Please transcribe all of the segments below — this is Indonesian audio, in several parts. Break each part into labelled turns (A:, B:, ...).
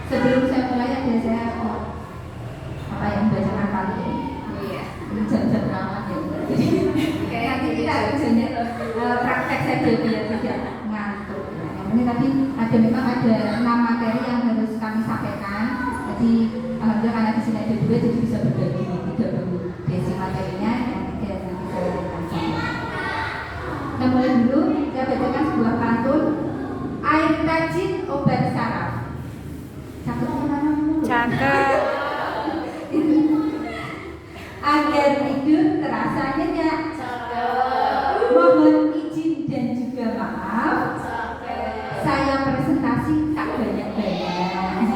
A: Sebelum saya mulai ada saya apa yang membacakan kali ini. Iya. Jam-jam ramat ya. Jadi nanti kita hanya praktek saja biar tidak ngantuk. Ini tadi memang ada 6 materi yang harus kami sampaikan. Jadi alhamdulillah karena di sini ada 2 jadi bisa berbagi 30 basic materinya yang 3 nanti saya akan sampaikan. Kita mulai dulu, saya bacakan sebuah pantun. Air rajin obat saraf. Cakep mana?
B: Cakep.
A: Agar hidup terasa nyenyak. Mohon izin dan juga maaf. Saya presentasi tak banyak-banyak.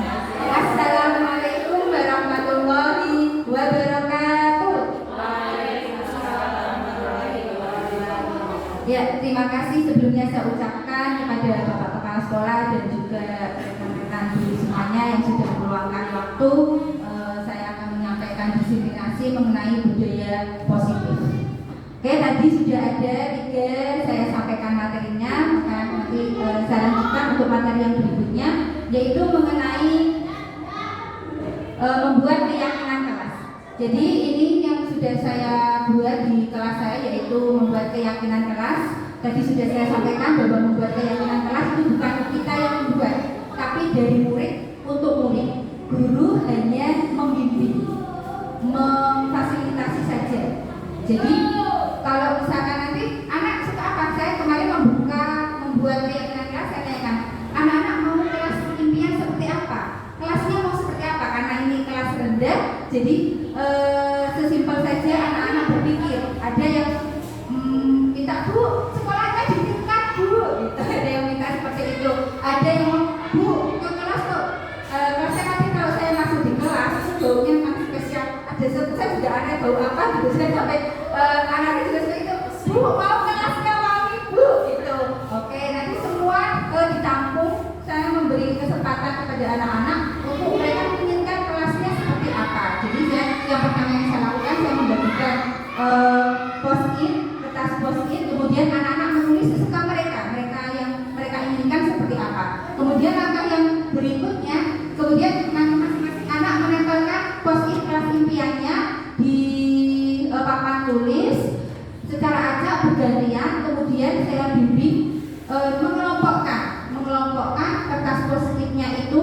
A: Assalamualaikum warahmatullahi wabarakatuh. Ya, terima kasih sebelumnya saya ucapkan kepada Bapak Kepala Sekolah dan juga rekan-rekan guru semuanya yang sudah meluangkan waktu. Saya akan menyampaikan diseminasi mengenai budaya positif. Oke, tadi sudah ada 3 saya sampaikan materinya. Nanti saya lanjutkan untuk materi yang berikutnya, yaitu mengenai membuat keyakinan kelas. Jadi ini yang sudah saya buat di kelas saya, yaitu membuat keyakinan kelas. Tadi sudah saya sampaikan bahwa membuat keyakinan kelas itu bukan kita yang membuat, tapi dari murid untuk murid. Guru hanya membimbing, memfasilitasi saja. Jadi kalau misalkan nanti anak suka apa, saya kemarin membuat keyakinan kelas, saya tanyakan anak-anak mau kelas impian seperti apa, kelasnya mau seperti apa, karena ini kelas rendah. Jadi sesimpel saja anak-anak berpikir. Ada yang minta, Bu, sekolahnya ditingkat, Bu, gitu. Ada yang minta seperti itu. Ada yang mau, Bu, ke kelas tuh kelasnya nanti kalau saya masuk di kelas baunya masih spesial. Ada saya juga aneh bau apa gitu. Saya sampai anaknya juga seperti itu, Bu, mau kelasnya wangi, Bu, gitu. Oke, nanti semua ditampung. Saya memberi kesempatan kepada anak-anak untuk mereka menginginkan kelasnya seperti apa. Jadi yang pertama yang saya lakukan, saya membagikan post-it, kertas post-it, kemudian anak-anak menulis sesuka mereka yang mereka inginkan seperti apa. Kemudian langkah yang berikutnya, kemudian masing-masing anak menempelkan post-it kelas impiannya di papan tulis secara acak bergantian. Kemudian saya bimbing mengelompokkan kertas post-itnya itu,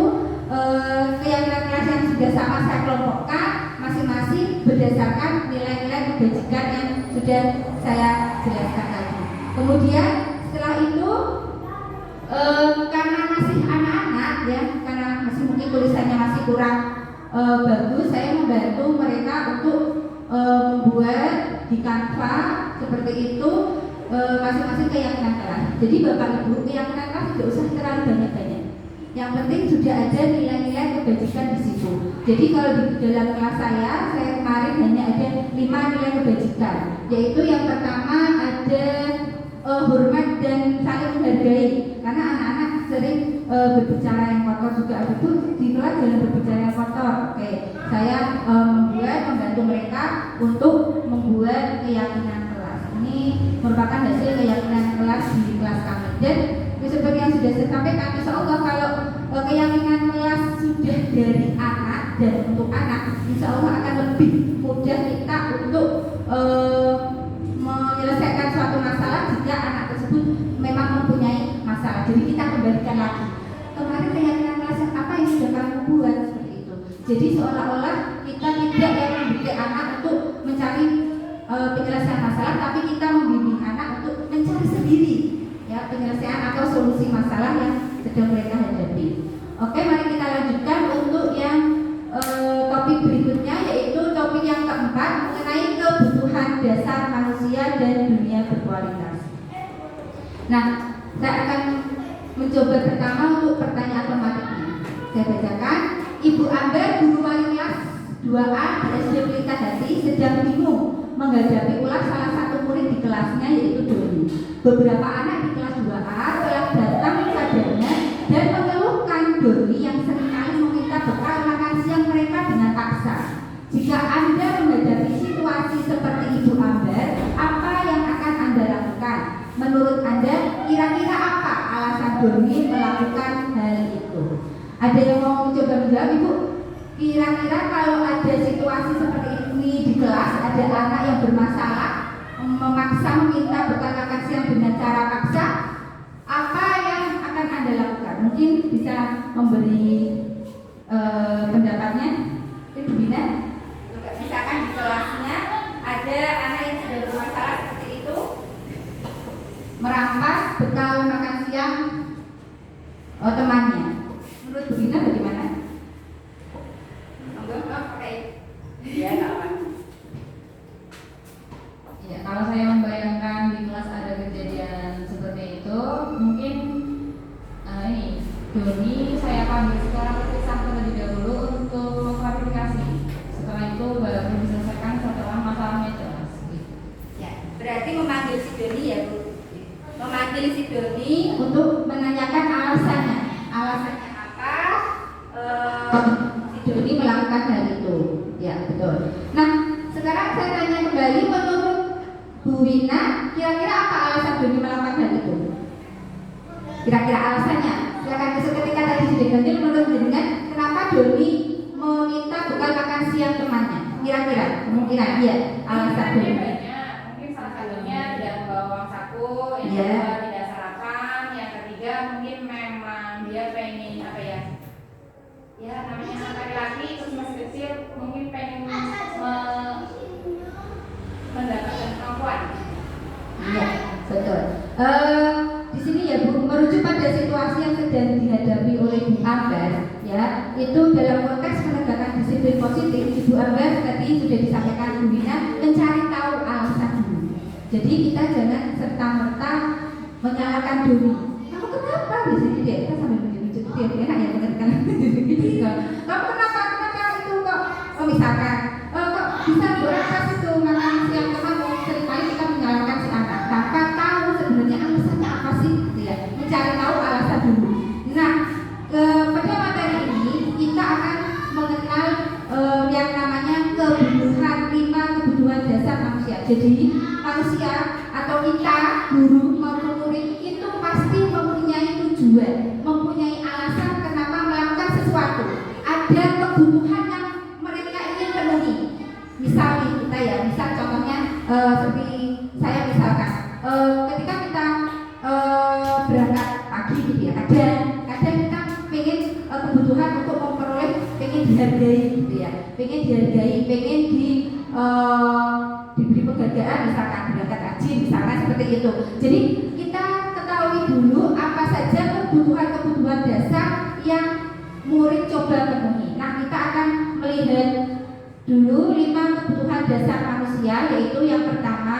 A: keyakinan kelas yang sudah sama saya kelompokkan masing-masing berdasarkan nilai-nilai kebajikan yang sudah saya jelaskan tadi. Kemudian setelah itu karena masih anak-anak ya, karena masih mungkin tulisannya masih kurang bagus, saya membantu mereka untuk membuat di Canva seperti itu masing-masing keyakinan kelas. Jadi Bapak Ibu, keyakinan kelas tidak usah terlalu banyak-banyak. Yang penting sudah ada nilai-nilai kebajikan di situ. Jadi kalau di dalam kelas saya kemarin hanya ada 5 nilai kebajikan, yaitu yang pertama ada hormat dan saling menghargai. Karena anak-anak sering berbicara yang kotor juga, ada tuh di kelas jangan berbicara yang kotor. Oke, saya membantu mereka untuk membuat keyakinan kelas. Ini merupakan hasil keyakinan kelas di kelas kami. Dan seperti yang sudah saya sampaikan, insya Allah kalau keyakinan kelas sudah dari anak dan untuk anak, insya Allah akan lebih mudah kita untuk menyelesaikan suatu masalah jika anak tersebut memang mempunyai masalah. Jadi kita kembalikan lagi, kemarin keyakinan kelas apa yang sudah kamu buat, seperti itu. Jadi seolah-olah kita tidak yang membimbing anak untuk mencari penyelesaian masalah, tapi kita membimbing anak untuk mencari sendiri ya penyelesaian atau solusi masalah yang sedang mereka hadapi. Oke, mari kita lanjutkan untuk yang topik berikutnya, yaitu topik yang keempat mengenai kebutuhan dasar manusia dan dunia berkualitas. Nah, saya akan mencoba pertama untuk pertanyaan pematiknya. Saya bacakan. Ibu Amber, guru wali kelas 2A di SD Pelita Hati, sedang bingung menghadapi ulah salah satu murid di kelasnya, yaitu Doni. Beberapa anak di kelas 2A telah datang padanya dan mengeluhkan Doni yang seringkali meminta bekal makan siang mereka dengan paksa. Jika Anda menghadapi situasi seperti Ibu Amber, apa yang akan Anda lakukan? Menurut Anda, kira-kira apa alasan Doni melakukan hal itu? Ada yang mau coba menjawab, Ibu? Kira-kira kalau ada situasi seperti ini di kelas, ada anak yang bermasalah, memaksa meminta bekal makan siang dengan cara paksa, apa yang akan Anda lakukan? Mungkin bisa memberi pendapatnya. Ibu Bina, misalkan di kelasnya ada anak yang sudah bermasalah seperti itu, merampas bekal makan siang temannya. Menurut Bu Bina bagaimana?
B: Ya, kalau saya membayangkan di kelas ada kejadian seperti itu, mungkin ini Doni saya panggil secara terpisah terlebih dahulu untuk klarifikasi. Setelah itu baru diselesaikan setelah masalahnya jelas.
A: Ya, berarti memanggil si Doni ya Bu. Memanggil si Doni untuk menanyakan alasannya. Alasannya apa? Si Doni melakukan hal itu. Ya, betul. Nah, sekarang saya tanya kembali, menurut Bu Wina, kira-kira apa alasan Doni melakukan hal itu? Kira-kira alasannya? Silakan besok ketika tadi sudah ganjil, menurut jenengan kenapa Doni meminta bekal makan siang temannya? Kira-kira kemungkinan iya alasan Doni.
B: Mungkin salah satunya tidak membawa uang saku, yang kedua tidak sarapan, yang ketiga mungkin memang dia pengen apa ya? Ya namanya laki-laki terus masih kecil, mungkin pengen mendapatkan perempuan.
A: Iya, betul. Di sini ya Bu, merujuk pada situasi yang sedang dihadapi oleh Bu Ambar, ya, itu dalam konteks penegakan disiplin positif, Ibu Ambar tadi sudah disampaikan Bu Wina, mencari tahu alasan dulu. Jadi kita jangan serta-merta menyalahkan Doni. Kamu kenapa di sini deh? Kita sambil menunjuk dia, enak ya mendengarkan. Kamu kenapa itu kok? Oh misalkan, kok bisa berampas itu makan siang kamu? Seringkali kita menyalahkan si anak tanpa tahu sebenarnya alasannya apa sih, gitu ya. Mencari tahu alasan dulu. Nah, pada materi ini kita akan mengenal yang namanya kebutuhan 5 kebutuhan dasar manusia. Jadi manusia atau kita, guru maupun murid itu pasti mempunyai tujuan, mempunyai alasan kenapa melakukan sesuatu. Ada kebutuhan yang mereka ingin penuhi. Misal kita ya, misal contohnya seperti saya misalkan, ketika kita berangkat pagi gitu ya, kadang kita pengen kebutuhan untuk memperoleh, pengen dihargai gitu ya, pengen dihargai, pengen diberi penghargaan, misalkan berangkat haji misalkan seperti itu. Jadi kita ketahui dulu apa saja kebutuhan-kebutuhan dasar yang murid coba penuhi. Nah, kita akan melihat dulu 5 kebutuhan dasar manusia, yaitu yang pertama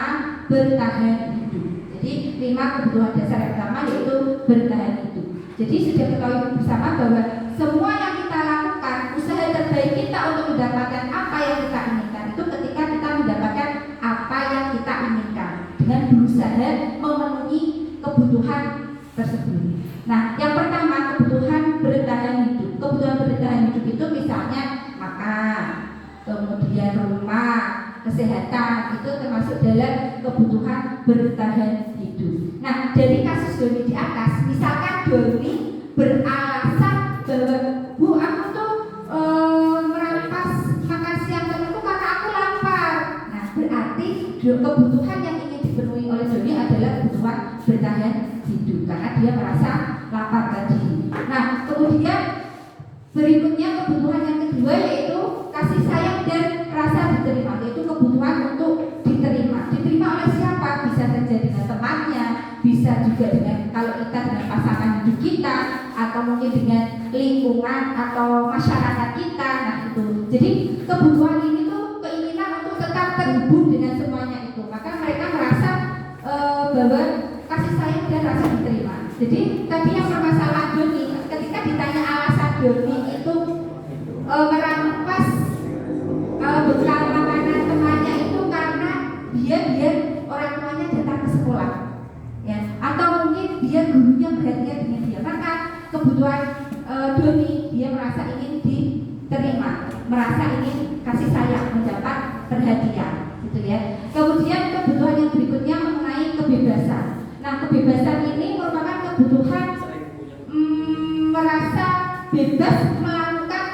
A: bertahan hidup. Jadi 5 kebutuhan dasar yang pertama yaitu bertahan hidup. Jadi sudah ketahui bersama bahwa semua yang kita lakukan, usaha terbaik kita untuk mendapatkan apa yang kita inginkan itu ketika kita mendapatkan apa yang kita inginkan dengan berusaha memenuhi kebutuhan tersebut. Nah, yang pertama kebutuhan bertahan hidup. Kebutuhan bertahan hidup itu misalnya makan, kemudian rumah, kesehatan, itu termasuk dalam kebutuhan bertahan hidup. Nah, dari kasus Doni di atas, misalkan Doni beralasan bahwa Bu, aku tuh merampas makan siang temanku karena aku lapar. Nah, berarti kebutuhan yang ingin dipenuhi oleh Doni adalah kebutuhan bertahan hidup karena dia merasa lapar tadi. Nah, kemudian berikutnya kebutuhan yang kedua yaitu kasih sayang dan rasa diterima, yaitu kebutuhan untuk diterima. Diterima oleh siapa? Bisa saja dengan temannya, bisa juga dengan kalau kita dengan pasangan hidup kita, atau mungkin dengan lingkungan atau masyarakat kita. Nah itu. Jadi kebutuhan ini tuh keinginan untuk tetap terhubung dengan semuanya itu. Maka mereka merasa bahwa kasih sayang dan rasa diterima. Jadi tadi yang permasalahan Doni, ketika ditanya alasan Doni itu merampas bekal makanan temannya itu karena biar orang tuanya datang ke sekolah, ya, atau mungkin dia gurunya perhatian dengan dia. Maka kebutuhan Doni, dia merasa ingin diterima, merasa ingin kasih sayang, mendapat perhatian, gitu ya. Kemudian kebutuhan yang berikutnya mengenai kebebasan. Nah, kebebasan ini merupakan kebutuhan merasa bebas melakukan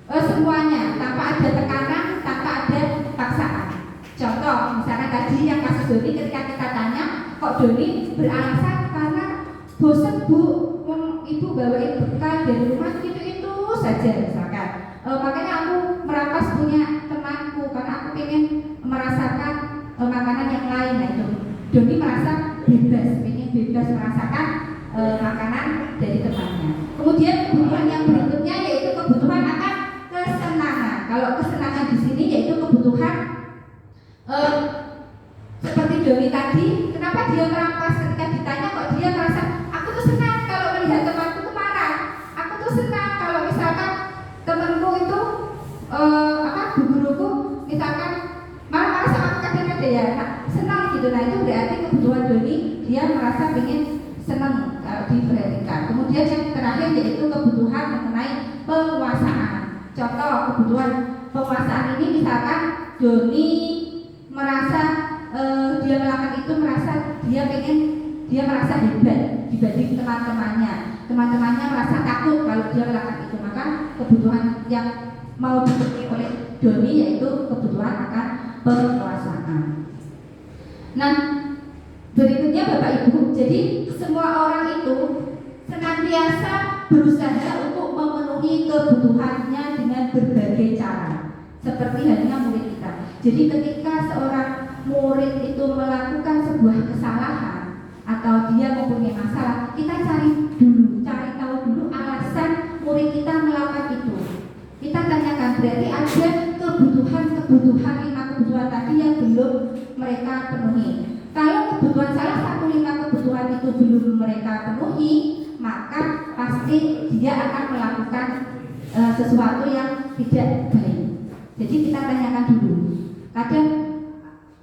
A: semuanya tanpa ada tekanan, tanpa ada paksaan. Contoh, misalnya tadi yang kasus Doni, ketika kita tanya, kok Doni beralasan karena bosan Bu, Ibu bawain bekal dari rumah itu saja misalkan. Makanya aku merapas punya temanku karena aku pengen merasakan makanan yang lain. Nah itu Doni merasa pengen bebas merasakan makanan dari temannya. Kemudian kebutuhan yang berikutnya yaitu kebutuhan akan kesenangan. Kalau kesenangan di sini yaitu kebutuhan seperti Doni tadi, kenapa dia merampas ketika ditanya kok dia merasa aku tuh senang kalau melihat temanku tuh marah, aku tuh senang kalau misalkan temanku itu guruku misalkan marah-marah sama aku kadang-kadang ya, senang gitu. Nah itu berarti kebutuhan Doni, dia merasa ingin senang kalau diperhatikan. Kemudian yang terakhir yaitu kebutuhan mengenai penguasaan. Contoh kebutuhan penguasaan ini misalkan Doni merasa dia melakukan itu dia merasa hebat dibanding teman-temannya merasa takut kalau dia melakukan itu, maka kebutuhan yang mau dipenuhi oleh Doni yaitu kebutuhan akan penguasaan. Nah berikutnya Bapak Ibu, jadi semua orang itu senantiasa berusaha untuk memenuhi kebutuhannya dengan berbagai cara, seperti halnya murid kita. Jadi ketika seorang murid itu melakukan sebuah kesalahan atau dia mempunyai masalah, kita cari tahu dulu alasan murid kita melakukan itu. Kita tanyakan, berarti ada kebutuhan 5 kebutuhan tadi yang belum mereka penuhi. Kalau kebutuhan salah satu 5 kebutuhan itu belum mereka penuhi, maka pasti dia akan melakukan sesuatu yang tidak baik. Jadi kita tanyakan dulu. Kadang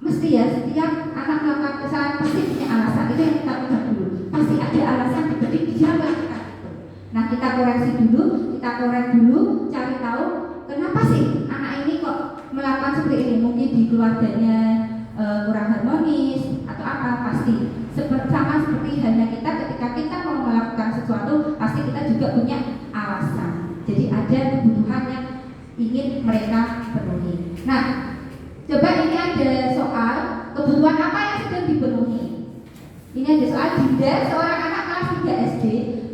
A: mesti ya setiap anak melakukan kesalahan pasti punya alasan. Itu yang kita pegang dulu. Pasti ada alasan dibalik dia melakukan itu. Nah kita koreksi dulu, kita korek dulu, cari tahu kenapa sih anak ini kok melakukan seperti ini. Mungkin di keluarganya kurang harmonis atau apa, pasti sama seperti halnya kita ketika kita mau melakukan sesuatu pasti kita juga punya alasan. Jadi ada kebutuhan yang ingin mereka penuhi. Nah, coba ini ada soal kebutuhan apa yang sedang dipenuhi. Ini ada soal Dinda, seorang anak kelas 3 SD,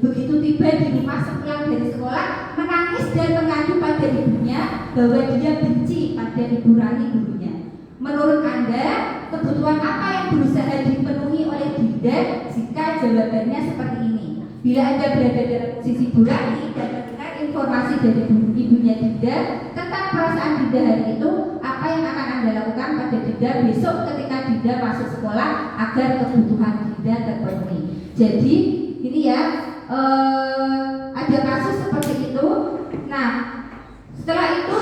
A: begitu tiba di rumah sepulang dari sekolah menangis dan mengadu pada ibunya bahwa dia benci pada Ibu Rani gurunya. Menurut Anda, kebutuhan apa yang berusaha dipenuhi oleh Dinda jika jawabannya seperti ini? Bila Anda berada dalam posisi Bu Rani dan mendengar informasi dari ibunya Dinda tentang perasaan Dinda hari itu, apa yang akan Anda lakukan pada Dinda besok ketika Dinda masuk sekolah agar kebutuhan Dinda terpenuhi? Jadi ini ya ada kasus seperti itu. Nah setelah itu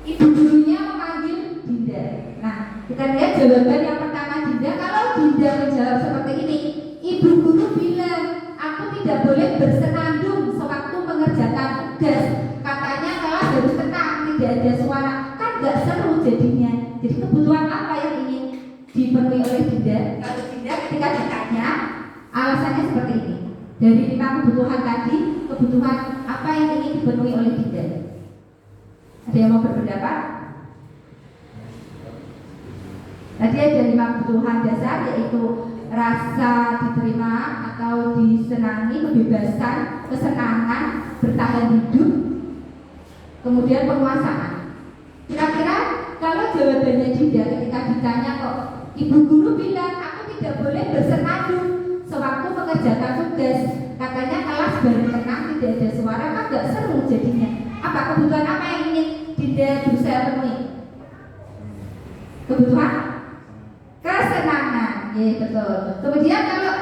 A: ibu gurunya memanggil Dinda. Nah kita lihat jawaban yang pertama Dinda. Kalau Dinda menjawab seperti ini, ibu guru bilang aku tidak boleh bersenandung sewaktu mengerjakan tugas. Katanya kelas harus tenang, tidak ada suara, kan gak seru jadinya. Jadi kebutuhan apa yang ingin dipenuhi oleh Dinda? Kalau Dinda ketika ditanya alasannya seperti ini. Dari 5 kebutuhan tadi, kebutuhan apa yang ingin dipenuhi oleh Dinda? Ada yang mau berpendapat? Tadi ada 5 kebutuhan dasar, yaitu rasa diterima atau disenangi, kebebasan, kesenangan, bertahan hidup, kemudian penguasaan. Kira-kira kalau jawabannya Dinda ketika ditanya kok ibu guru bilang aku tidak boleh bersenandung sewaktu mengerjakan tugas, katanya kelas baru tenang, tidak ada suara, kan gak seru jadinya. Apa kebutuhan apa yang ingin Dinda berusaha penuhi? Kebutuhan kesenangan, ya betul. Kemudian kalau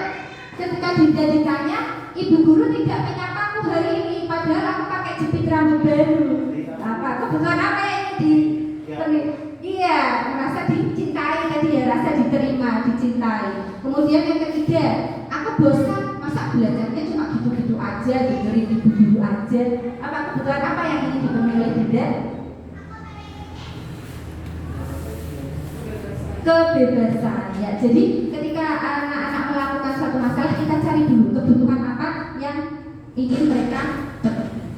A: ketika Dinda ditanya, ibu guru tidak menyapaku hari ini, padahal aku pakai jepit rambut baru. Apa kebutuhan apa yang ingin dipenuhi? Iya, merasa dicintai tadi ya, rasa diterima, dicintai. Kemudian yang ketiga, aku bosan, masa belajarnya cuma gitu-gitu aja, dengerin ibu guru aja. Apa kebutuhan apa yang ingin dipenuhi oleh Dinda? Kebebasan ya. Jadi ketika anak-anak melakukan suatu masalah, kita cari dulu kebutuhan apa yang ingin mereka penuhi.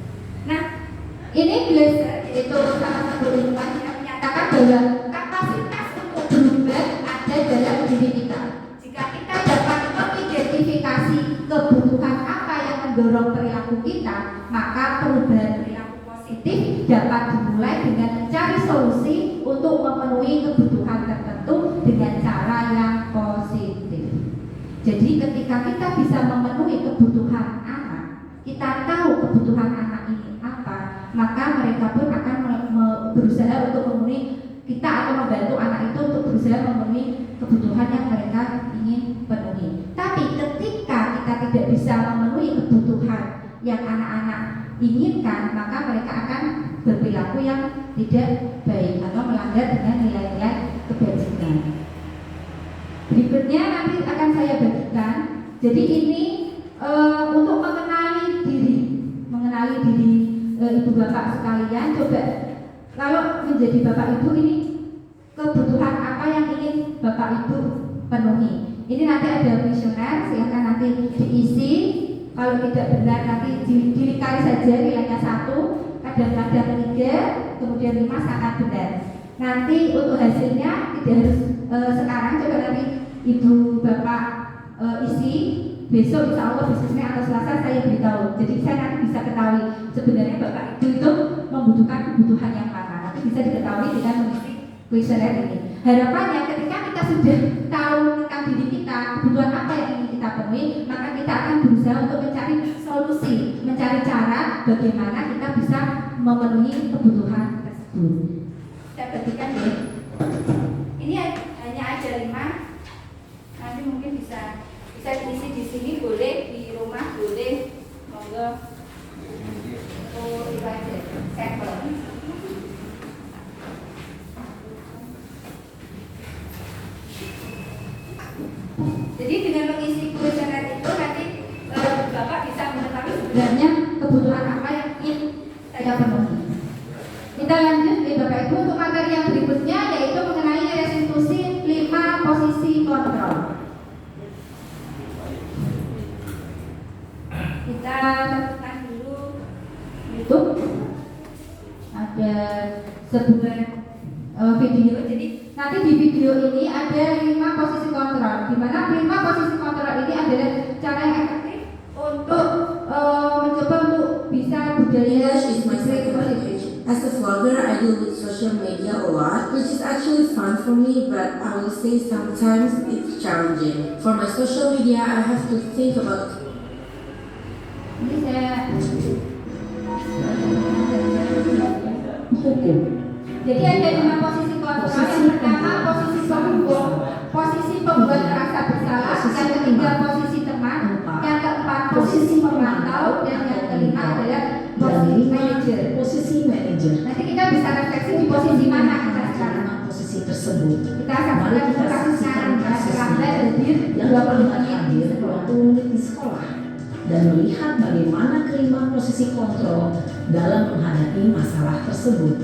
A: Ini Glaser, yaitu salah satu ilmuwan yang menyatakan bahwa kapasitas untuk berubah ada dalam diri kita. Jika kita dapat mengidentifikasi kebutuhan apa yang mendorong perilaku kita, maka perubahan perilaku positif dapat dimulai dengan mencari solusi untuk memenuhi kebutuhan tertentu dengan cara yang positif. Jadi ketika kita bisa memenuhi kebutuhan anak, kita tahu kebutuhan anak ini apa, maka mereka pun akan berusaha untuk memenuhi kita atau membantu anak itu untuk berusaha memenuhi kebutuhan yang mereka ingin penuhi. Tapi ketika kita tidak bisa memenuhi kebutuhan yang anak-anak inginkan, maka mereka akan berperilaku yang tidak baik atau melanggar dengan nilai-nilai kebajikan. Berikutnya nanti akan saya bagikan. Jadi ini untuk mengenali diri ibu bapak sekalian. Coba kalau menjadi bapak ibu ini kebutuhan apa yang ingin bapak ibu penuhi. Ini nanti ada kuesioner, silahkan nanti diisi. Kalau tidak benar nanti dilingkari saja nilainya 1, kadang-kadang 3, kemudian 5 sangat benar. Nanti untuk hasilnya tidak harus sekarang, coba nanti ibu bapak isi. Besok insya Allah bisnisnya atau Selasa saya beritahu. Jadi saya nanti bisa ketahui sebenarnya bapak itu membutuhkan kebutuhan yang mana. Nanti bisa diketahui dengan mengisi kuesioner ini. Harapannya ketika kita sudah tahu tentang diri kita, kebutuhan apa yang ingin kita penuhi, maka kita akan berusaha untuk mencari solusi, mencari cara bagaimana kita bisa memenuhi kebutuhan tersebut. Saya bagikan ya. Ini hanya ada 5. Nanti mungkin bisa diisi di sini, boleh di rumah, boleh, monggo. Oh, itu aja sampel. Jadi dengan mengisi kuesioner itu nanti bapak bisa mengetahui sebenarnya kebutuhan apa yang ingin saya penuhi. Kita lanjut nih Bapak Ibu untuk materi yang berikutnya, yaitu mengenai restitusi 5 posisi kontrol. Kita tentukan dulu YouTube, ada sebuah video. Jadi nanti di video ini ada 5 posisi kontrol, di mana 5 posisi kontrol ini adalah cara yang efektif untuk mencoba untuk bisa budaya positif.
C: As a vlogger, I deal with social media a lot, which is actually fun for me, but I will say sometimes it's challenging. For my social media, I have to think about.
A: Ini saya
C: Hukum.
A: Jadi ada 5 posisi kontrol. Yang pertama posisi penghukum, posisi pembuat merasa bersalah, yang ketiga posisi teman, yang keempat posisi pemantau, dan yang kelima adalah posisi manajer.
C: Posisi manajer.
A: Nanti kita bisa refleksi di posisi mana kita sekarang.
C: Posisi tersebut.
A: Kita saksikan dulu kasusnya Rangga hadir
C: Yang
A: 20
C: pernah
A: menit
C: hadir 20 menit di sekolah dan melihat bagaimana kelima posisi kontrol dalam menghadapi masalah tersebut.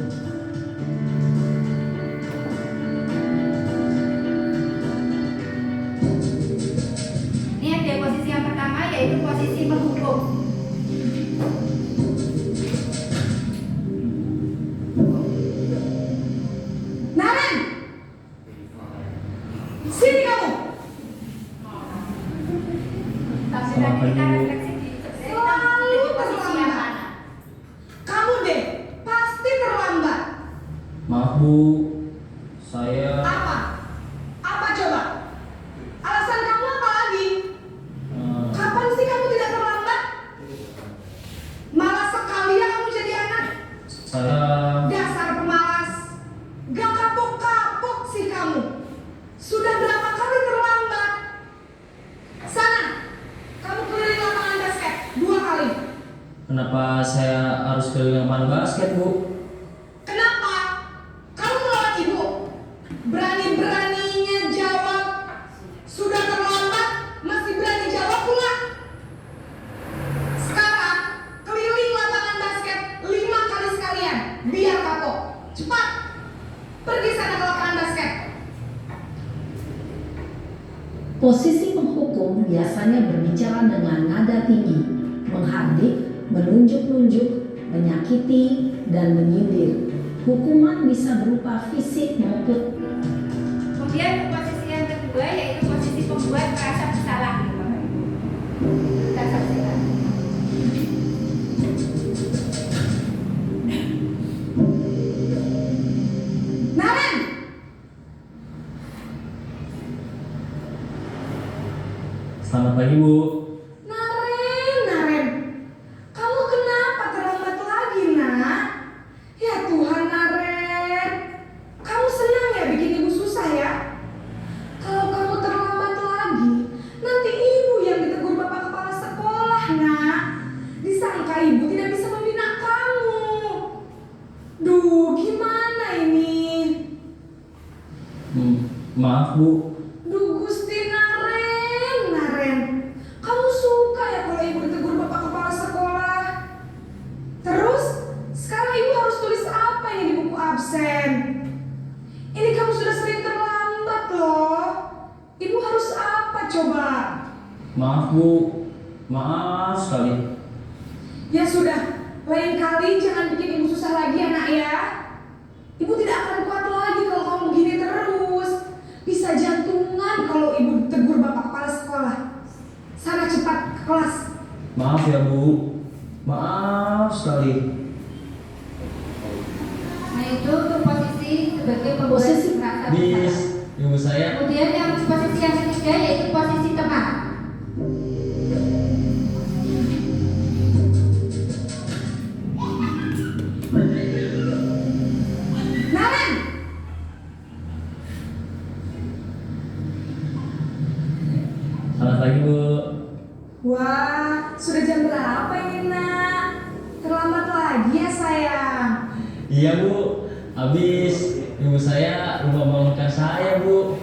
A: Ini ada posisi yang pertama, yaitu posisi penghukum.
D: Naren, sini kamu.
A: Tapi nanti kita refleksi di posisi yang mana.
D: Kamu deh, pasti terlambat.
E: Maaf Bu, saya
D: Apa? Apa coba? Alasan kamu apa lagi? Kapan sih kamu tidak terlambat? Malas sekali ya kamu jadi anak.
E: saya
D: Dasar pemalas. Gak kapok-kapok sih kamu. Sudah berapa kali terlambat? Sana, kamu keliling lapangan basket 2 kali.
E: kenapa saya harus keliling lapangan basket Bu?
D: Kenapa? Kamu melawan ibu. Berani-beraninya jawab. Sudah terlambat, masih berani jawab pula. Sekarang, keliling lapangan basket 5 kali sekalian. Biar kapok. Cepat. Pergi sana ke lapangan basket.
C: Posisi penghukum biasanya berbicara dengan nada tinggi, menghardik, menunjuk-nunjuk,
F: menyakiti, dan menyindir. Hukuman bisa berupa fisik maupun.
A: Kemudian posisi yang kedua yaitu posisi pembuat merasa bersalah gitu Bapak Ibu. Kita saksikan.
D: Naren,
E: Selamat pagi Bu.
D: Naren, kamu kenapa terlambat lagi, nak? Ya Tuhan, Naren, kamu senang ya bikin ibu susah ya? Kalau kamu terlambat lagi, nanti ibu yang ditegur bapak kepala sekolah, nak. Disangka ibu tidak bisa membina kamu. Duh, gimana ini?
E: Maaf Bu.
D: Duh Gusti Naren, kamu suka ya kalau ibu ditegur bapak kepala sekolah? Terus, sekarang ibu harus tulis apa ini di buku absen? Ini kamu sudah sering terlambat loh. Ibu harus apa coba?
E: Maaf Bu. Maaf sekali.
D: Ya sudah, lain kali jangan bikin ibu susah lagi ya nak ya. Ibu tidak akan kuat lagi kalau kamu begini terus. Bisa jantungan kalau ibu tegur bapak kepala sekolah. Sana cepat ke kelas.
E: Maaf ya Bu. Maaf sekali.
A: Nah itu untuk posisi sebagai pembuat
F: Posisi
A: merasa
E: Bis,
A: bersalah.
E: Ibu saya.
A: Kemudian yang posisi yang ketiga yaitu posisi teman.
D: Naren,
E: Selamat pagi Bu.
D: wah sudah jam berapa ini nak? Terlambat lagi ya sayang.
E: Iya Bu. Habis ibu saya lupa bangunkan saya Bu.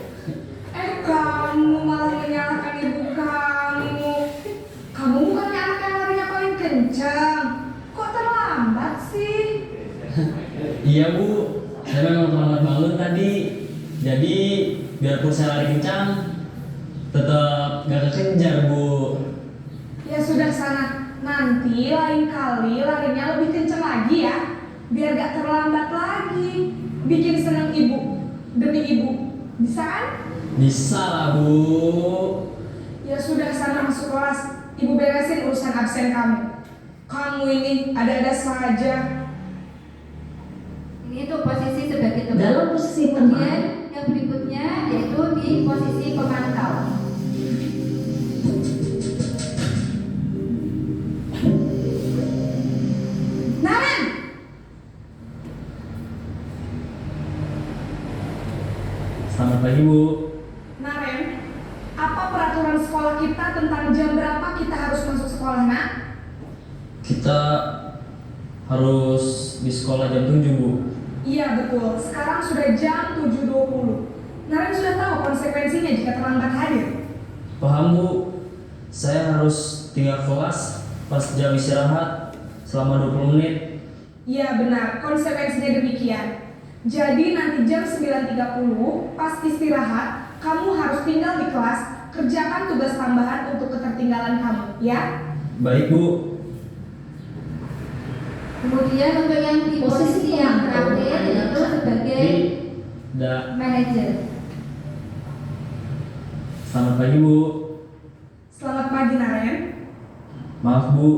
D: Kamu malah menyalahkan ibu kamu. Kamu bukannya anak yang larinya paling kencang. Kok terlambat sih?
E: Iya Bu. Saya memang terlambat bangun tadi. Jadi biarpun saya lari kencang, tetap gak kekejar Bu.
D: Ya sudah sana. Nanti lain kali larinya lebih kencang lagi ya. Biar gak terlambat lagi. Bikin senang ibu. Demi ibu. Bisa kan?
E: Bisa lah Bu.
D: Ya sudah sana masuk kelas. Ibu beresin urusan absen kamu. Kamu ini ada-ada saja.
A: Ini untuk posisi sebagai teman.
F: Dalam posisi
A: Kemudian
F: teman,
A: yang berikutnya yaitu di posisi pemantau.
D: Naren,
E: Selamat pagi Bu.
D: Naren, apa peraturan sekolah kita tentang jam berapa kita harus masuk sekolah, nak?
E: Kita harus di sekolah jam 7 Bu.
D: Iya betul, sekarang sudah jam 7.20. Naren sudah tahu konsekuensinya jika terlambat hadir.
E: Paham Bu. Saya harus tinggal kelas pas jam istirahat selama 20 menit.
D: Iya benar, konsekuensinya demikian. Jadi nanti jam 9.30 pas istirahat, kamu harus tinggal di kelas, kerjakan tugas tambahan untuk ketertinggalan kamu, ya?
E: Baik Bu.
A: Kemudian untuk yang di posisi yang terakhir yaitu sebagai manajer.
E: Selamat pagi Bu.
D: Selamat pagi Naren.
E: Maaf Bu,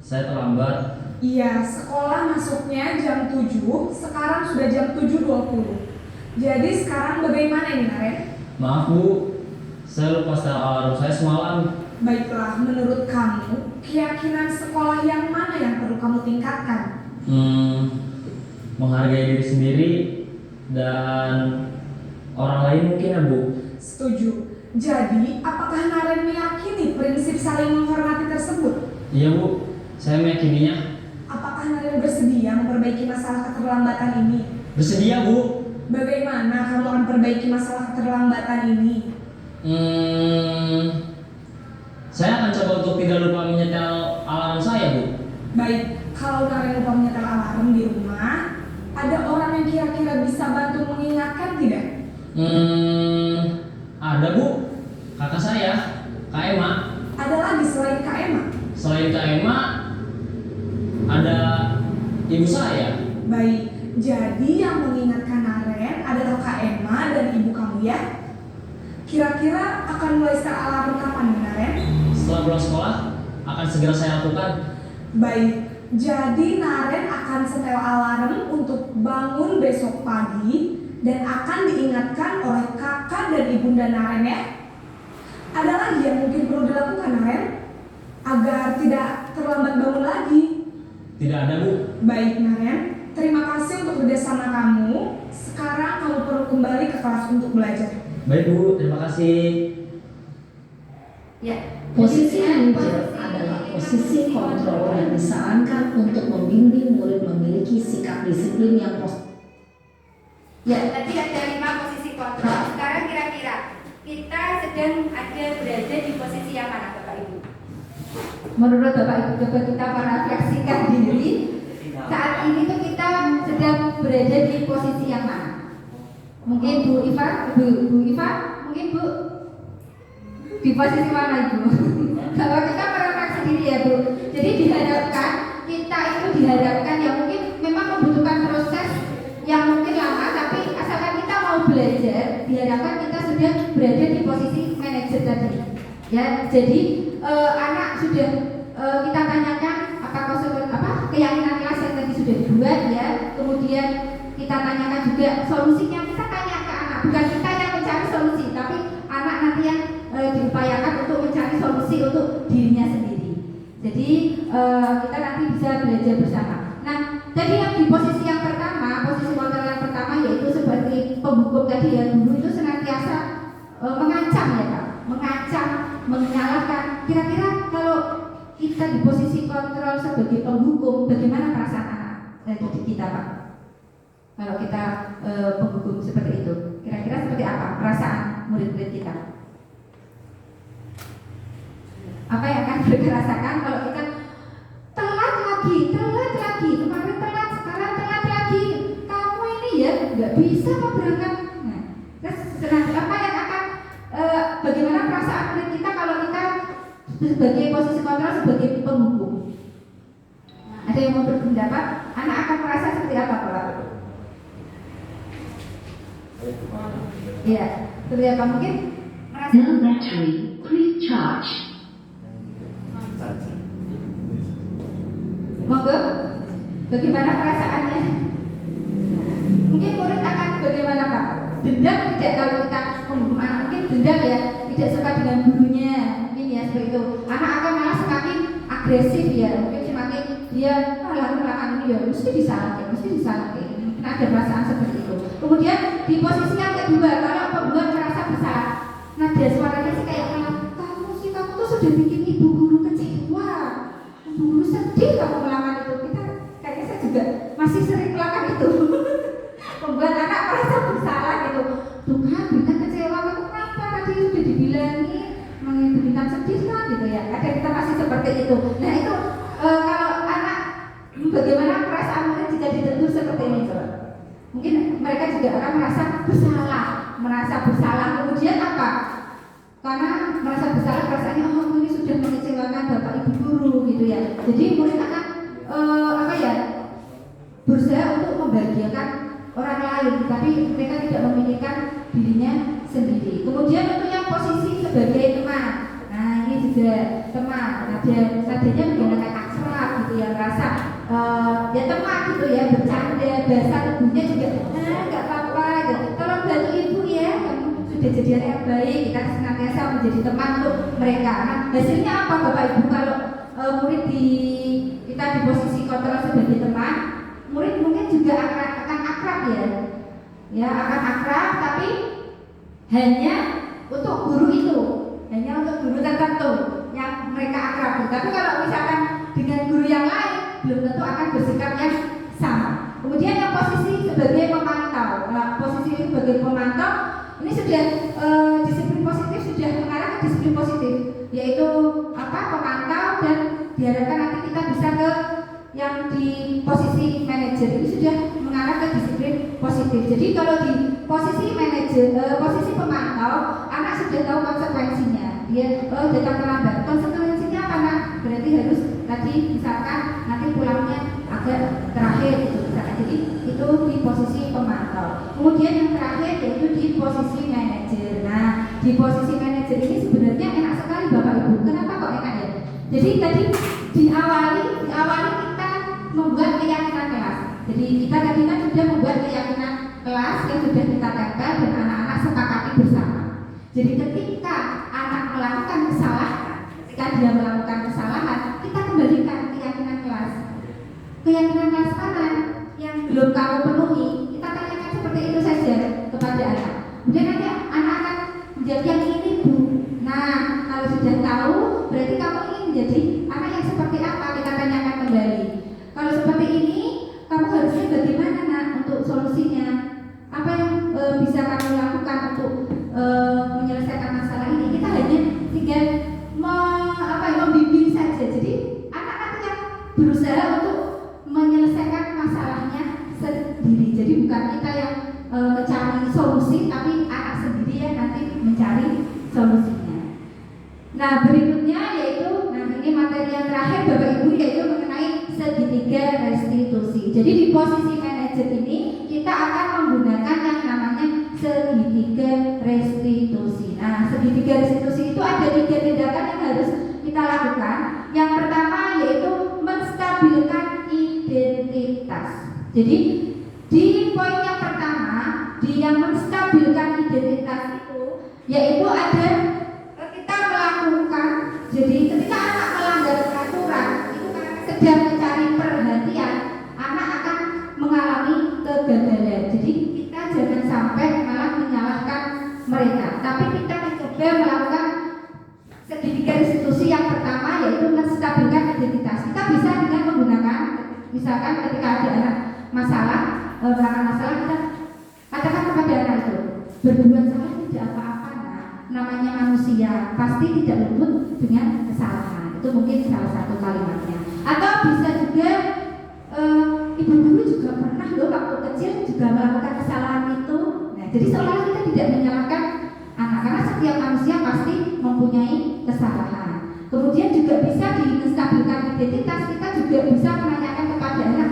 E: saya terlambat.
D: Iya, sekolah masuknya jam 7, sekarang sudah jam 7.20. Jadi sekarang bagaimana ini Naren?
E: Maaf Bu, saya lupa setel alarm saya semalam.
D: Baiklah, menurut kamu, keyakinan sekolah yang mana yang perlu kamu tingkatkan?
E: Menghargai diri sendiri dan orang lain mungkin ya Bu.
D: Setuju. Jadi, apakah Naren meyakini prinsip saling menghormati tersebut?
E: Iya Bu, saya meyakininya.
D: Apakah Naren bersedia memperbaiki masalah keterlambatan ini?
E: Bersedia Bu.
D: Bagaimana kamu akan perbaiki masalah keterlambatan ini?
E: Saya akan coba untuk tidak lupa menyetel alarm saya Bu.
D: Baik, kalau Naren lupa menyetel alarm di rumah, ada orang yang kira-kira bisa bantu mengingatkan tidak?
E: Ada Bu, kakak saya, Kak Emma.
D: Ada lagi selain Kak Emma?
E: Selain Kak Emma, ada ibu saya.
D: Baik, jadi yang mengingatkan Naren adalah Kak Emma dan ibu kamu ya. Kira-kira akan mulai setel alarm kapan nih Naren?
E: Setelah pulang sekolah, akan segera saya lakukan.
D: Baik, jadi Naren akan setel alarm untuk bangun besok pagi dan akan diingatkan oleh kakak dan ibunda Naren ya. Ada lagi yang mungkin perlu dilakukan Naren agar tidak terlambat bangun lagi?
E: Tidak ada, Bu.
D: Baik Naren, terima kasih untuk kerjasama kamu. Sekarang kamu perlu kembali ke kelas untuk belajar.
E: Baik, Bu. Terima kasih.
A: Ya.
F: Posisi
A: Jadi,
F: manajer adalah posisi kontrol yang disarankan untuk membimbing murid memiliki sikap disiplin yang positif.
A: Ya, tadi ada 5 posisi kontrol. Sekarang kira-kira kita sedang berada di posisi yang mana, Bapak Ibu? Menurut Bapak Ibu, coba kita merefleksikan diri. Saat ini tuh kita sedang berada di posisi yang mana? Mungkin Bu Iva, mungkin Bu di posisi mana Ibu? Kalau kita merefleksi diri ya Bu. Jadi diharapkan kita itu ya mungkin memang membutuhkan proses yang mungkin lama, tapi asalkan kita mau belajar, diharapkan kita sudah berada di posisi manajer tadi. Ya, jadi anak sudah kita tanyakan keyakinan kelas yang tadi sudah dibuat ya. Kemudian kita tanyakan juga solusinya, kita tanya ke anak, bukan kita yang mencari solusi, tapi anak nanti yang diupayakan untuk mencari solusi untuk dirinya sendiri. Jadi kita nanti bisa belajar bersama. Nah, tadi yang di posisi yang pertama, posisi kontrol yang pertama yaitu seperti penghukum tadi ya, guru itu senantiasa mengancam ya Kak, mengancam, menyalahkan. Kira-kira kalau kita di posisi kontrol sebagai penghukum, bagaimana perasaan anak didik kita Pak? Kalau kita penghukum seperti itu, kira-kira seperti apa perasaan murid-murid kita? Apa yang akan mereka rasakan kalau kita telat lagi, kemarin telat, sekarang telat lagi, kamu ini ya nggak bisa kok berangkat. Nah, terus apa yang akan bagaimana perasaan murid kita kalau kita sebagai posisi kontrol sebagai penghukum? Ada yang mau berpendapat? Anak akan merasa seperti apa Pak? Iya, seperti apa mungkin? Merasa
F: No battery, please charge.
A: Monggo, bagaimana perasaannya? Mungkin murid akan bagaimana Pak? Dendam tidak kalau kita menghukum anak, mungkin dendam ya, tidak suka dengan gurunya, mungkin ya seperti itu. Anak akan malah semakin agresif ya, mungkin semakin dia lalu melakukan ini ya, mesti disalahin. Mungkin ada perasaan seperti itu. Kemudian di posisi yang kedua, kalau pembuat merasa bersalah, nada suaranya sih kayak kamu tuh sudah bikin ibu guru kecewa. Guru sedih kamu melakukan itu. Kita kayaknya saya juga masih sering melakukan itu. Membuat anak merasa bersalah gitu. Tuh kan Bintang kecewa, kamu kenapa tadi sudah dibilangi Bintang sedih kan gitu ya. Ada kita masih seperti itu. Nah itu kalau anak bagaimana perasaan murid jika ditegur seperti ini coba? Mungkin mereka juga akan merasa bersalah. Kemudian apa? Karena merasa bersalah, perasaannya oh ini sudah mengecewakan bapak ibu guru gitu ya. Jadi murid akan berusaha untuk membahagiakan orang lain, tapi mereka tidak memikirkan dirinya sendiri. Kemudian untuk yang posisi sebagai teman, nah ini juga teman, nadanya menggunakan aksara gitu ya, merasa ya teman gitu ya, bercanda, bahasa tubuhnya juga nggak apa-apa gitu. Tolong bantu ibu ya, kamu sudah jadi anak yang baik, kita senantiasa menjadi teman untuk mereka. Nah hasilnya apa bapak ibu kalau murid kita di posisi kontrol sebagai teman, murid mungkin juga akan akrab ya akan akrab, tapi hanya untuk guru tertentu yang mereka akrab. Tapi kalau misalkan dengan guru yang lain belum tentu akan bersikap yang sama. Kemudian yang posisi sebagai pemantau, posisi sebagai pemantau ini sudah disiplin positif, sudah mengarah ke disiplin positif, yaitu pemantau, dan diharapkan nanti kita bisa ke yang di posisi manajer ini sudah mengarah ke disiplin positif. Jadi kalau di posisi manajer, posisi pemantau, anak sudah tahu konsekuensinya. Dia datang terlambat, konsekuensinya apa nak? Berarti harus tadi misalkan nanti pulangnya agak terakhir memantau. Kemudian yang terakhir yaitu di posisi manajer. Nah, di posisi manajer ini sebenarnya enak sekali Bapak Ibu. Kenapa kok enak ya? Jadi tadi diawali kita membuat keyakinan kelas. Jadi kita tadi kan sudah membuat keyakinan kelas yang sudah kita tempel dan anak-anak sepakati bersama. Jadi ketika anak melakukan kesalahan, ketika dia melakukan kesalahan, kita kembalikan keyakinan kelas. Keyakinan kelas mana yang belum kamu penuhi, kita tanyakan seperti itu saja kepada anak. Kemudian nanti anak akan menjadi yang ini Bu. Nah, kalau sudah tahu, berarti kamu ingin menjadi anak yang seperti apa? Kita tanyakan kembali. Kalau seperti ini, kamu harusnya bagaimana nak untuk solusinya? Apa yang bisa kamu lakukan untuk menyelesaikan masalah ini? Kita hanya tinggal membimbing saja. Jadi anak-anak yang berusaha untuk menyelesaikan masalahnya sendiri. Jadi bukan kita yang mencari solusi, tapi anak sendiri yang nanti mencari solusinya. Nah, berikutnya yaitu, ini materi yang terakhir Bapak Ibu, yaitu mengenai segitiga restitusi. Jadi di posisi manajer ini kita akan menggunakan yang namanya segitiga restitusi. Nah, segitiga restitusi itu ada 3 tindakan yang harus kita lakukan. Yang pertama yaitu menstabilkan identitas. Jadi di poin yang pertama, di yang menstabilkan identitas itu, yaitu ada kita melakukan. Jadi ketika anak melanggar peraturan itu karena sedang mencari perhatian, anak akan mengalami kegagalan. Jadi kita jangan sampai malah menyalahkan mereka, tapi kita mencoba melakukan segitiga restitusi yang pertama, yaitu menstabilkan identitas. Kita bisa dengan menggunakan, misalkan ketika ada anak masalah, kita katakan kepada anak itu, berbuat salah tidak apa-apa, namanya manusia, pasti tidak luput dengan kesalahan. Itu mungkin salah satu kalimatnya. Atau bisa juga, ibu dulu juga pernah loh waktu kecil juga melakukan kesalahan itu. Nah, jadi seolah kita tidak menyalahkan anak, karena setiap manusia pasti mempunyai kesalahan. Kemudian juga bisa menstabilkan identitas, kita juga bisa menanyakan kepada anak,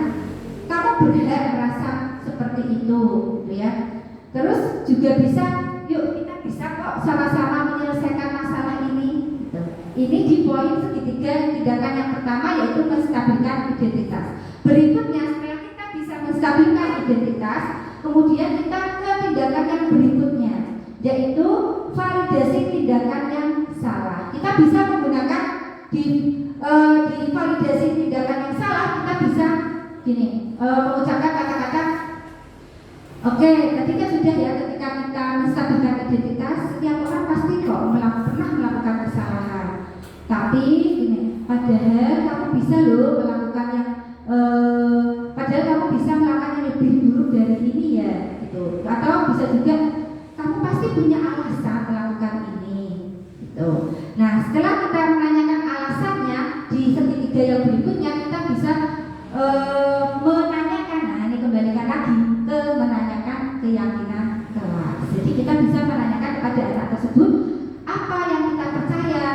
A: kamu berhak merasa seperti itu, ya. Terus juga bisa, yuk kita bisa kok sama-sama menyelesaikan masalah ini. Gitu. Ini di poin segitiga tindakan yang pertama, yaitu menstabilkan identitas. Berikutnya, setelah kita bisa menstabilkan identitas, kemudian kita ke tindakan yang berikutnya, yaitu validasi tindakan yang salah. Kita bisa menggunakan di validasi tindakan yang salah, kita bisa mengucapkan kata-kata, oke, ketika sudah ya, ketika kita menstabilkan identitas, setiap orang pasti kok pernah melakukan kesalahan. Tapi padahal kamu bisa loh melakukan yang padahal kamu bisa melakukan yang lebih buruk dari ini ya, gitu. Atau bisa juga kamu pasti punya alasan melakukan ini, gitu. Nah, setelah kita menanyakan alasannya di segitiga yang berikutnya, kita bisa menanyakan, nah ini kembalikan lagi ke menanyakan keyakinan kelas. Jadi kita bisa menanyakan kepada anak tersebut apa yang kita percaya,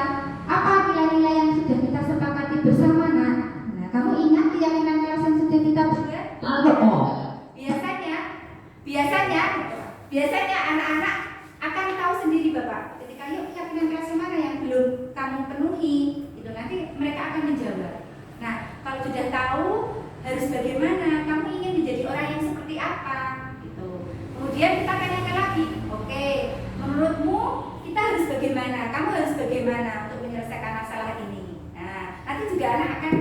A: apa nilai-nilai yang sudah kita sepakati bersama. Nah, kamu ingat keyakinan kelas yang sudah kita buat? Biasanya anak-anak akan tahu sendiri Bapak. Ketika yuk keyakinan kelas mana yang belum kamu penuhi, itu nanti mereka akan menjawab. Nah, kalau sudah tahu harus bagaimana, kamu ingin menjadi orang yang seperti apa, gitu. Kemudian kita tanyakan lagi, oke, menurutmu kita harus bagaimana? Kamu harus bagaimana untuk menyelesaikan masalah ini? Nah, nanti juga anak akan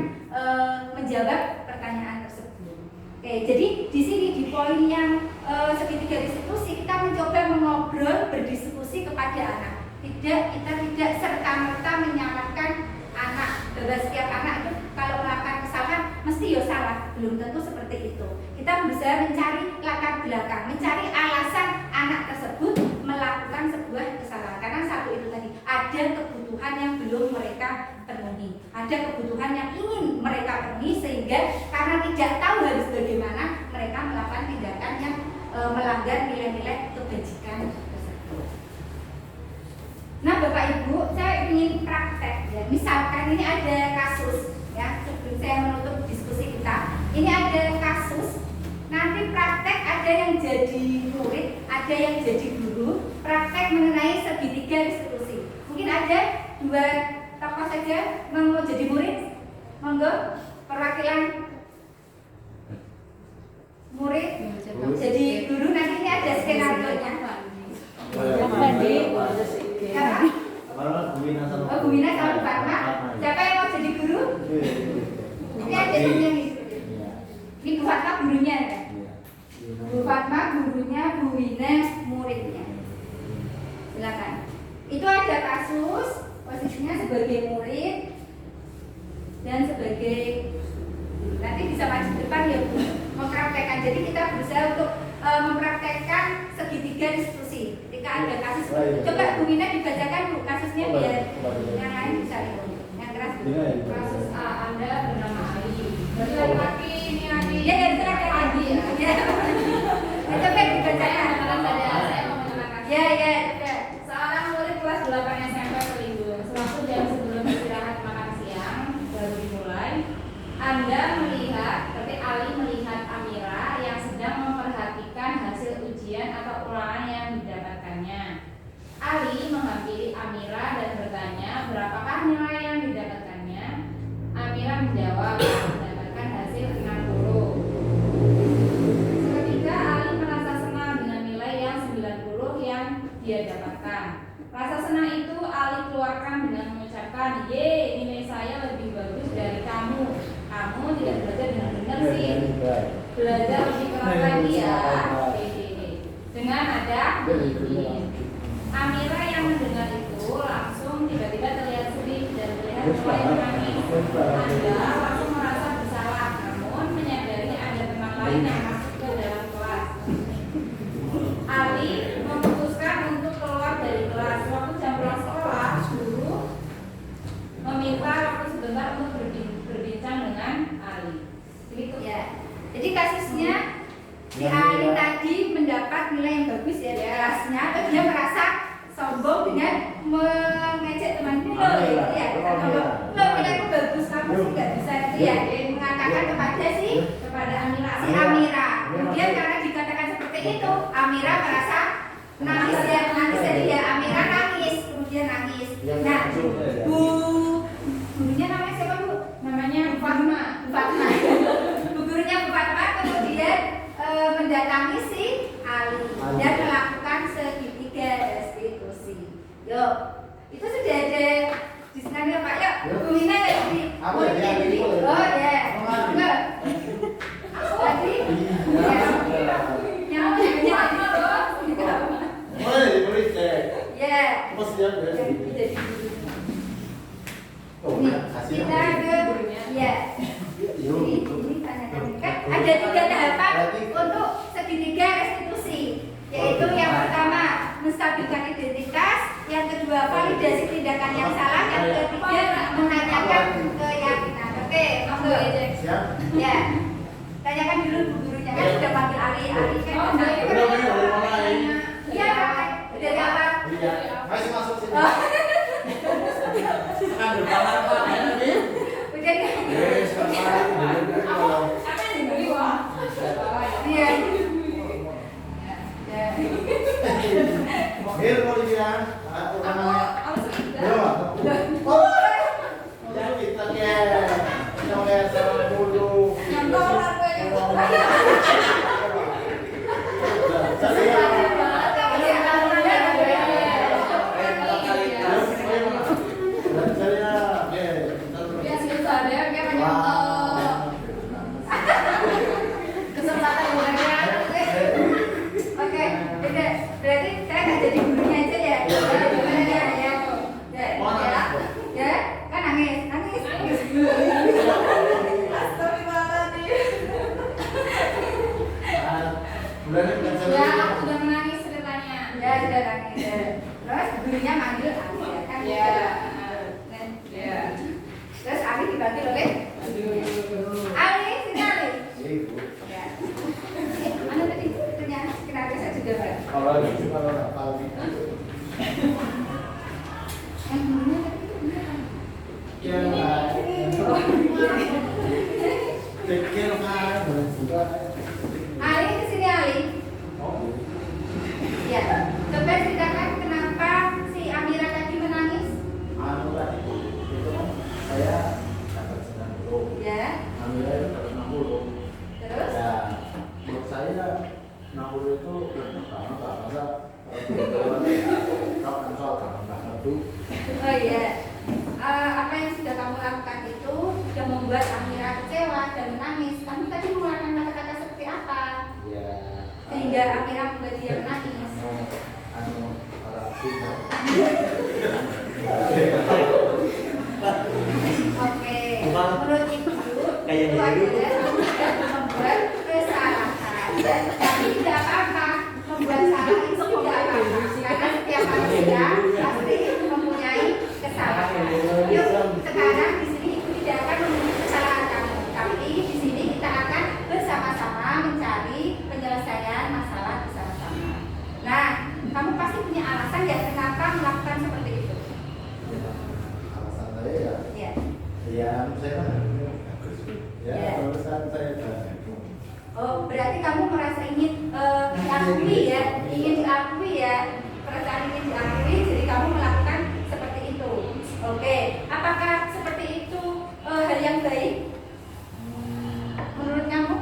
A: menjawab pertanyaan tersebut. Oke, jadi di sini di poin yang segitiga diskusi, kita mencoba mengobrol, berdiskusi kepada anak. Kita tidak serta-merta menyalahkan anak. Bahwa setiap anak itu kalau melakukan kesalahan mesti ya salah, belum tentu seperti itu. Kita berusaha mencari latar belakang, mencari alasan anak tersebut melakukan sebuah kesalahan. Karena satu itu tadi, ada kebutuhan yang belum mereka penuhi, ada kebutuhan yang ingin mereka penuhi, sehingga karena tidak tahu harus bagaimana, mereka melakukan tindakan yang melanggar nilai-nilai kebajikan tersebut. Nah, Bapak Ibu, saya ingin praktek ya. Misalkan ini ada kasus ya, sebelum saya menutup diskusi kita. Ini ada kasus, nanti praktek ada yang jadi murid, ada yang jadi guru, praktek mengenai segitiga restitusi. Mungkin ada 2 tokoh saja mau jadi murid, monggo perwakilan murid jadi guru. Nanti ini ada skenario nya. Oh, Bu Mina sama Bu Fatma. Siapa yang mau jadi guru? Ini ada temennya nih. Ini Bu Fatma gurunya ya. Bu Fatma gurunya, Bu Wina muridnya. Silakan. Itu ada kasus posisinya sebagai murid dan sebagai guru. Nanti bisa maju depan ya Bu, mempraktekkan. Jadi kita berusaha untuk mempraktekkan segitiga restitusi. Ketika ada kasus, coba Bu Wina dibacakan Bu kasusnya biar yang lain bisa lihat. Yang keras Bu.
B: Kasus A, Anda bernama Ali. Berarti laki-laki ini Ali.
A: Ya, silakan Adi ya. Ya. Coba dibacakan.
B: Saya mau menceritakan.
A: Ya, coba.
B: Seorang murid kelas 8 SMP terlindung. Sewaktu jam sebelum istirahat makan siang baru dimulai, Anda melihat, berarti Ali melihat Amira yang sedang memperhatikan hasil ujian atau ulangan yang didapatkannya. Ali menghampiri Amira dan bertanya, berapakah nilai yang didapatkannya? Amira menjawab, mendapatkan hasil 60. Seketika Ali merasa senang dengan nilai yang 90 yang dia dapatkan. Rasa senang itu Ali keluarkan dengan mengucapkan, "Ye, nilai saya lebih bagus dari kamu. Kamu tidak belajar dengan benar sih. Belajar lebih keras lagi ya." Dengan ada ini. Amira yang mendengar itu langsung tiba-tiba terlihat sedih dan terlihat mulai menangis. Anda langsung merasa bersalah, namun menyadari ada teman lain yang masuk ke dalam kelas. Ali memutuskan untuk keluar dari kelas. Waktu jam pulang sekolah, guru meminta waktu sebentar untuk berbincang dengan Ali.
A: Begitu ya. Jadi kasusnya si Ali tadi mendapat nilai yang bagus ya di kelasnya, terus dia merasa sombong dengan mengejek temannya loh, gitu ya. Lo nilaiku bagus, kamu sih nggak bisa itu ya. Dia mengatakan kepada Amira. Kemudian karena dikatakan seperti itu, Amira merasa nangis jadi ya Amira nangis, kemudian nangis. Nah, gurunya namanya siapa Bu?
B: Namanya Fatma.
A: Bu gurunya Bu Fatma kemudian mendatangi si Ali dan melakukan segitiga restitusi. Yuk, itu sudah ada di skenario Pak. Yuk, Bu Mina jadi muridnya jadi. Oh ya, enggak. Tadi, yang punya Fatma loh. Ya. Jadi kita ada ya. Ini tanyakan kan ada 3 tahapan untuk segitiga restitusi, yaitu yang pertama menstabilkan identitas, yang kedua validasi tindakan yang salah, yang ketiga menanyakan keyakinan. Oke, monggo ya. Tanyakan dulu Bu gurunya kan sudah panggil Ali kan. Iya, dari apa?
G: Masih masuk sini.
A: Oh.
G: Kan berapa Pak?
A: Udah kan?
B: Apa yang dibeli wah?
A: Iya.
G: Mir mau dibilang, orang namanya.
B: Aku sudah.
G: Ya, oh, jangan kita kayak sama dulu.
B: Nyantol aku yang ya sih sadar kayak nyantol.
A: Kesempatan gurunya. Oke, udah. Berarti saya nggak jadi gurunya aja ya. Gimana ya? Ya, kan nangis.
B: Ya, aku sudah menangis ceritanya.
A: Ya, sudah nangis. Terus gurunya manggil Ali ya kan?
B: Ya.
A: Ya. Terus Ali dipanggil oleh Ali, sini Ali. Ya. Mana tadi ternyata skenario saya juga Pak.
G: Kalau nggak tahu.
A: Yang gurunya tadi itu beneran.
G: Ya, pikir kan boleh juga.
A: Ali kesini Ali. sehingga Amira membuat dia menangis. Oke, menurut ibu itu adalah membuat kesalahan. Tapi tidak apa-apa, membuat salah itu tidak apa-apa. Karena setiap manusia pasti mempunyai kesalahan. Yuk, sekarang di sini ibu tidak akan memenuhi kesalahan kamu, tapi di sini kita akan bersama-sama mencari penyelesaian masalah bersama-sama. Nah, kamu pasti punya alasan ya kenapa melakukan seperti itu.
G: Alasan saya
A: Ya.
G: ya saya kan
A: Ya.
G: alasan saya
A: Oh, berarti kamu merasa ingin diakui ya, ingin diakui ya, perasaan ingin diakui, jadi kamu melakukan seperti itu. Oke, apakah seperti itu hal yang baik menurut kamu?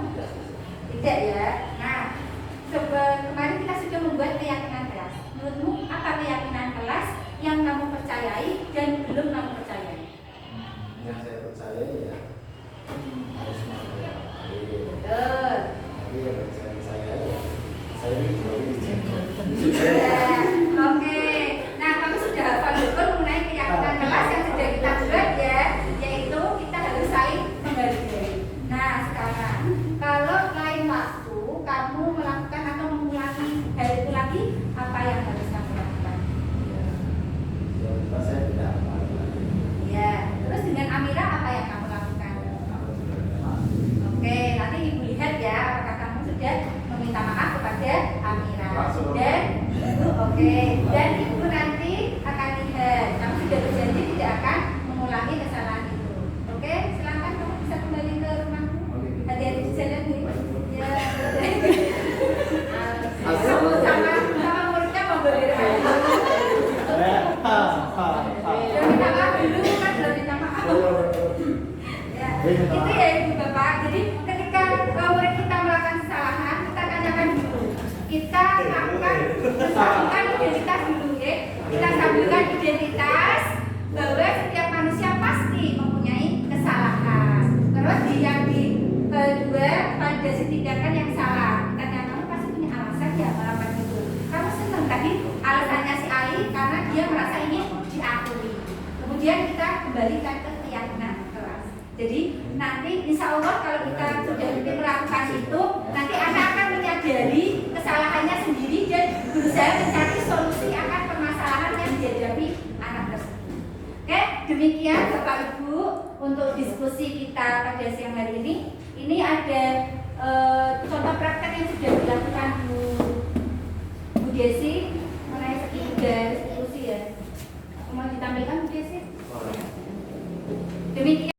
A: Tidak ya. Nah, kemarin kita sudah membuat keyakinan kelas. Menurutmu apa keyakinan kelas yang kamu percayai dan belum kamu percayai?
G: yang saya percaya ya harus menghargai.
A: Betul.
G: Tapi yang percaya saya ini
A: Ya, oke. Nah, kamu sudah hafal betul mengenai keyakinan kelas yang sudah kita buat ya, yaitu kita harus saling menghargai. Nah, sekarang kalau lain waktu kamu melakukan atau mengulangi hal itu lagi, apa yang harus kamu lakukan?
G: saya tidak apa
A: Ya, terus dengan Amira apa yang kamu lakukan? Oke, nanti ibu lihat ya, apakah kamu sudah meminta maaf kepada Amira. Dan ibu, oke, dan ibu nanti akan lihat, kamu sudah berjanji tidak akan mengulangi kesalahan itu. Oke, silakan kamu bisa kembali ke rumahmu. Hati-hati di jalan nih. Ya, kamu sama muridnya mau berbeda. Belum minta maaf dulu kan, belum minta maaf. Ya, itu ya ibu bapak. Jadi ketika murid kita melakukan kesalahan, kita tanyakan dulu. Kita lakukan sambilkan identitas dulu ya. Kita sambilkan identitas bahwa setiap manusia pasti mempunyai kesalahan. Terus yang kedua pada tindakan yang salah. Kita tanya kamu pasti punya alasan ya melakukan itu. Kamu senang tadi alasannya si Ali karena dia merasa ingin diakui. Kemudian kita kembalikan ke keyakinan kelas. Jadi nanti insya Allah kalau kita sudah melakukan itu, nanti anak akan menyadari kesalahannya sendiri dan berusaha mencari solusi akan permasalahan yang dihadapi anak tersebut. Oke, demikian Bapak Ibu untuk diskusi kita pada siang hari ini. Ini ada contoh praktek yang sudah dilakukan Bu Desi